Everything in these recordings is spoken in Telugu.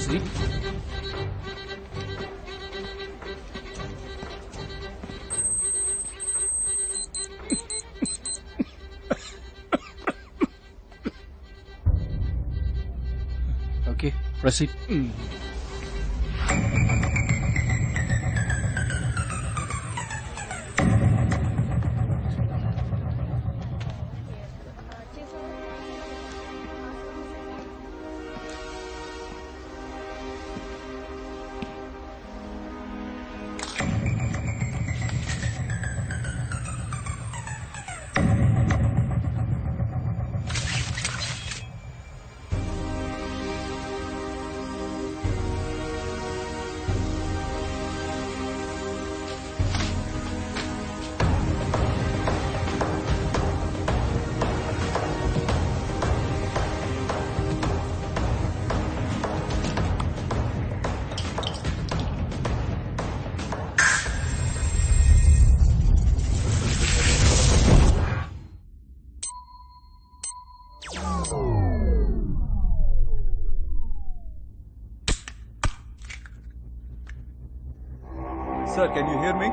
Proceed. Okay, proceed. Sir, can you hear me?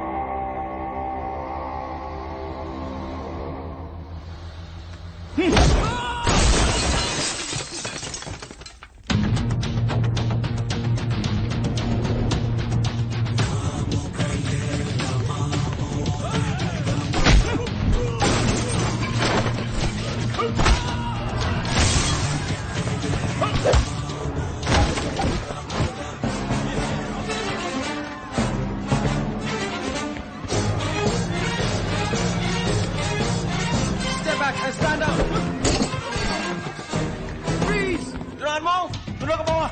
Step back and stand up. Freeze! Turuan mo! Tulungan ka mo!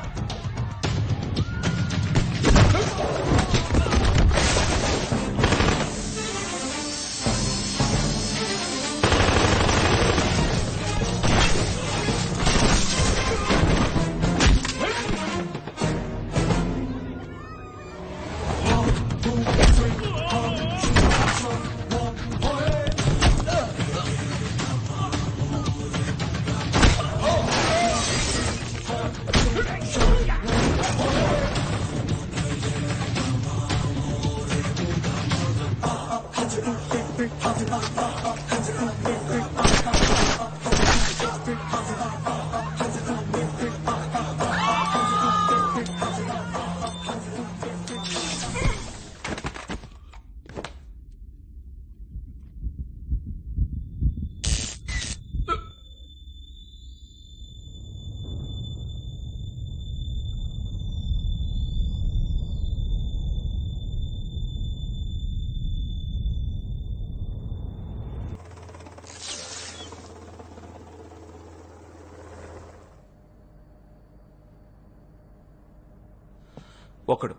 ఒకడు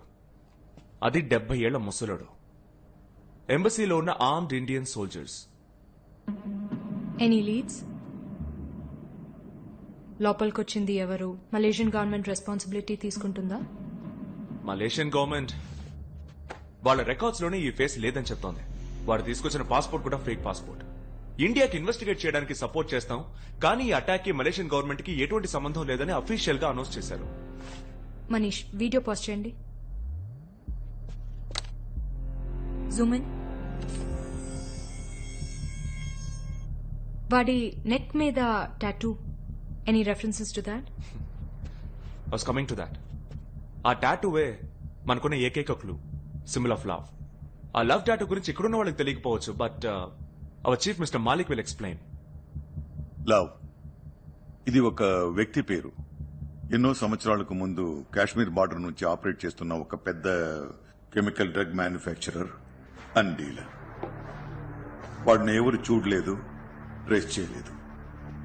అది 70 ఏళ్ల ముసలుడు ఎంబసీలో ఉన్న armed Indian soldiers. Any leads? లోపలికొచ్చింది ఎవరు? మలేషియన్ గవర్నమెంట్ రెస్పాన్సిబిలిటీ తీసుకుంటుందా? మలేషియన్ గవర్నమెంట్ వాళ్ళ రికార్డ్స్ లోనే ఈ ఫేస్ లేదని చెప్తోంది. వాడు తీసుకొచ్చిన పాస్పోర్ట్ కూడా ఫేక్ పాస్పోర్ట్. ఇండియాకి ఇన్వెస్టిగేట్ చేయడానికి సపోర్ట్ చేస్తాం, కానీ ఈ అటాక్ కి మలేషియన్ గవర్నమెంట్ కి ఎటువంటి సంబంధం లేదని అఫీషియల్ గా అనౌన్స్ చేశారు. మనీష్, వీడియో పాజ్ చేయండి. Zoom in. వాడి నెక్ మీద tattoo. Any references to that? Was coming to that. ఆ టాటూవే మనకున్న ఏకైక క్లూ, సింబల్ ఆఫ్ లవ్. ఆ లవ్ టాటూ గురించి ఇక్కడున్న వాళ్ళకి తెలియకపోవచ్చు, but our chief mister Malik will explain. Love ఇది ఒక వ్యక్తి పేరు. ఎన్నో సంవత్సరాలకు ముందు కాశ్మీర్ బార్డర్ నుంచి ఆపరేట్ చేస్తున్న ఒక పెద్ద chemical drug manufacturer and dealer. వాడిని ఎవరు చూడలేదు, ట్రేస్ చేయలేదు.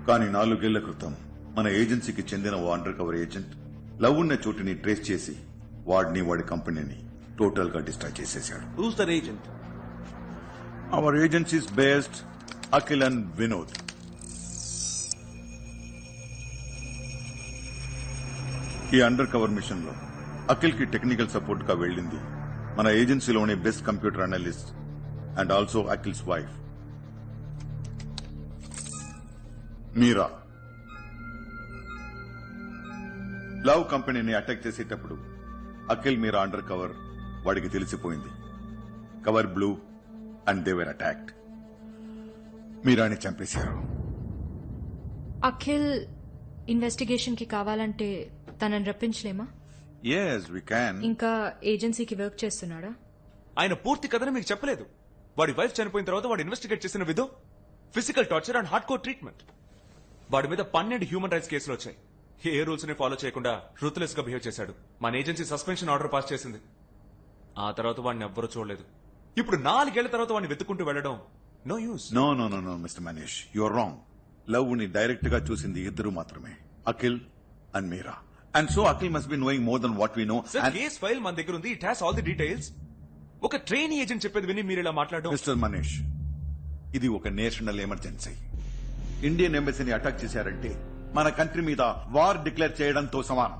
కానీ 4 ఏళ్ల క్రితం మన ఏజెన్సీకి చెందిన ఓ అండర్ కవర్ ఏజెంట్ లవ్ ఉన్న చోటుని ట్రేస్ చేసి వాడిని వాడి కంపెనీని టోటల్ గా డిస్ట్రాయ్ చేసేశాడు. Who's that agent? Our agencies based Akhil and Vinod. ఈ అండర్ కవర్ మిషన్ లో అఖిల్ కి టెక్నికల్ సపోర్ట్ గా వెళ్లింది మన ఏజెన్సీలోనే best computer analyst and also Akhil's wife Meera. Love కంపెనీని అటాక్ చేసేటప్పుడు అఖిల్ మీరా అండర్ కవర్ వాడికి తెలిసిపోయింది. Cover blue and they were attacked. మీరాని చంపేశారు. అఖిల్ ఇన్వెస్టిగేషన్ కి కావాలంటే తనని రప్పించలేమా? Yes we can. ఇంకా ఏజెన్సీకి వర్క్ చేస్తున్నాడా? ఆయన పూర్తి కథను మీకు చెప్పలేదు. వాడి వైఫ్ చనిపోయిన తర్వాత వాడు ఇన్వెస్టిగేట్ చేసిన విధం physical torture and hard core treatment. వాడి మీద 12 హ్యూమన్ రైట్స్ కేసులు వచ్చాయి. ఏ రూల్స్ ని ఫాలో చేయకుండా రూత్లెస్ గా బిహేవ్ చేశాడు. మన ఏజెన్సీ సస్పెన్షన్ ఆర్డర్ పాస్ చేసింది. ఆ తర్వాత వాడిని ఎవ్వరూ చూడలేదు. ఇప్పుడు 4 ఏళ్ల తర్వాత వాడిని వెతుక్కుంటూ వెళ్ళడం no use. No no no no mister Manish, you are wrong. Love ని డైరెక్ట్ గా చూసింది ఇద్దరు మాత్రమే, Akhil and Meera. And so Akhil must be knowing more than what we know. Case file మన దగ్గర ఉంది. It has all the details. ఒక ట్రైనీ ఏజెంట్ చెప్పేది విని మీరు ఇలా మాట్లాడడం. మిస్టర్ మనీష్, ఇది ఒక నేషనల్ ఎమర్జెన్సీ. ఇండియన్ ఎంబసీని అటాక్ చేశారంటే మన కంట్రీ మీద వార్ డిక్లేర్ చేయడంతో సమానం.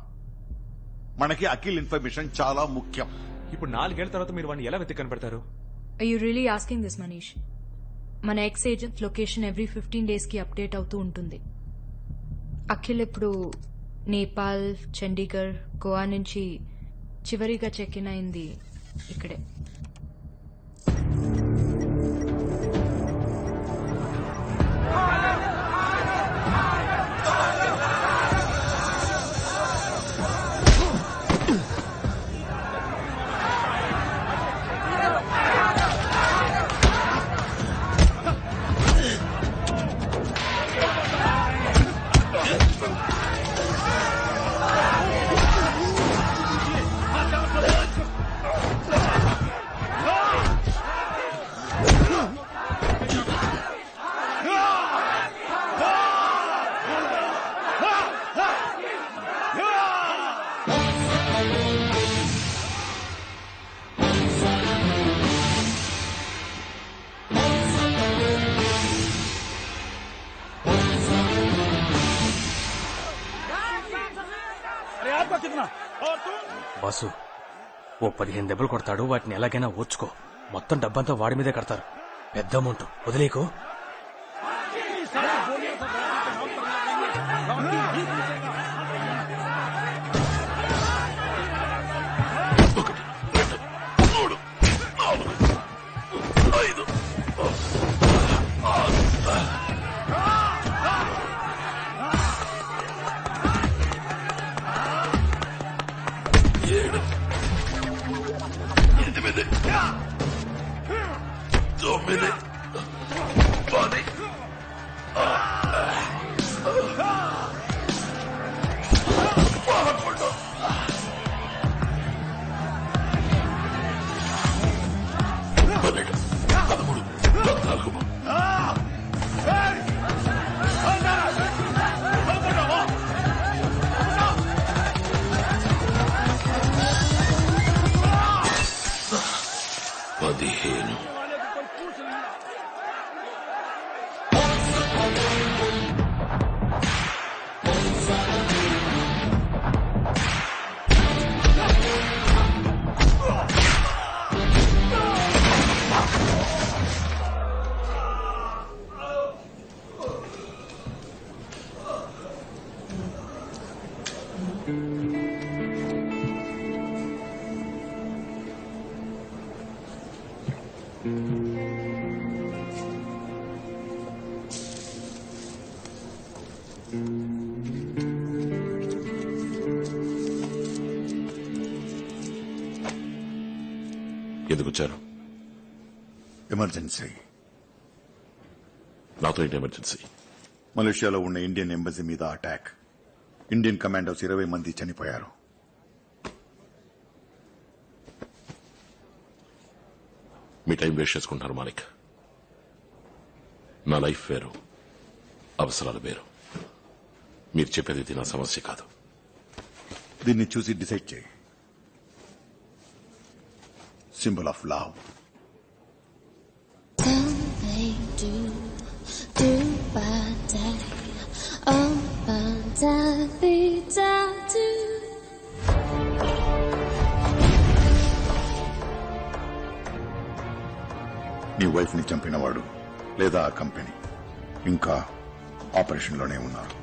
మనకి అఖిల్ ఇన్ఫర్మేషన్ చాలా ముఖ్యం. ఇప్పుడు 4 ఏళ్ల తర్వాత మీరు వాడిని ఎలా వెతికి కనపడతారు? Are you really asking this, Manish? మన X agent location every 15 days కి అప్డేట్ అవుతూ ఉంటుంది. అఖిల్ ఇప్పుడు నేపాల్, చండీగఢ్, గోవా నుంచి చివరిగా చెక్ ఇన్ అయింది ఇక్కడే. బాసు, ఓ 15 దెబ్బలు కొడతాడు. వాటిని ఎలాగైనా ఓర్చుకో. మొత్తం డబ్బంతా వాడి మీదే కడతారు. పెద్ద అమౌంట్ వదిలేకు. ఎందుకు వచ్చారు? ఎమర్జెన్సీ. నాతో ఏంటి ఎమర్జెన్సీ? మలేషియాలో ఉన్న ఇండియన్ ఎంబసీ మీద అటాక్. ఇండియన్ కమాండోస్ 20 మంది చనిపోయారు. మీ టైం వేస్ట్ చేసుకుంటారు మాలిక్. నా లైఫ్ వేరు, అవసరాలు వేరు. మీరు చెప్పేది ఇది నా సమస్య కాదు. దీన్ని చూసి డిసైడ్ చేయి. Symbol of love. నీ వైఫ్ ని చంపినవాడు లేదా ఆ కంపెనీ ఇంకా ఆపరేషన్ లోనే ఉన్నారు.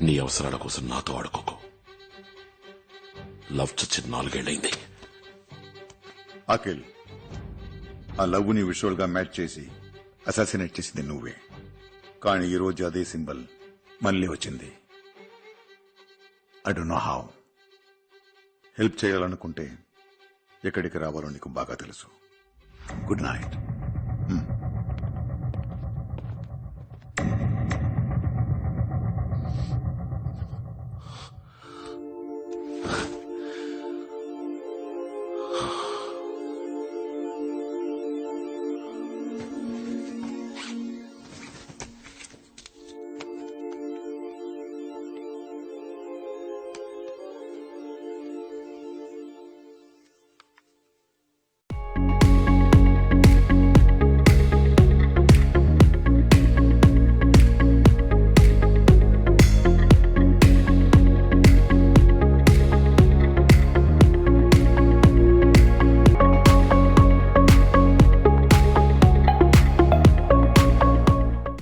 నీ అవసరాల కోసం నాతో ఆడుకోకు. లవ్ చచ్చి 4 ఏళ్లైంది. అఖిల్, ఆ లవ్ ని విజువల్ గా మ్యాచ్ చేసి అసాసినేట్ చేసింది నువ్వే. కానీ ఈ రోజు అదే సింబల్ మళ్ళీ వచ్చింది. I don't know how. Help చేయాలనుకుంటే ఎక్కడికి రావాలో నీకు బాగా తెలుసు. Good night.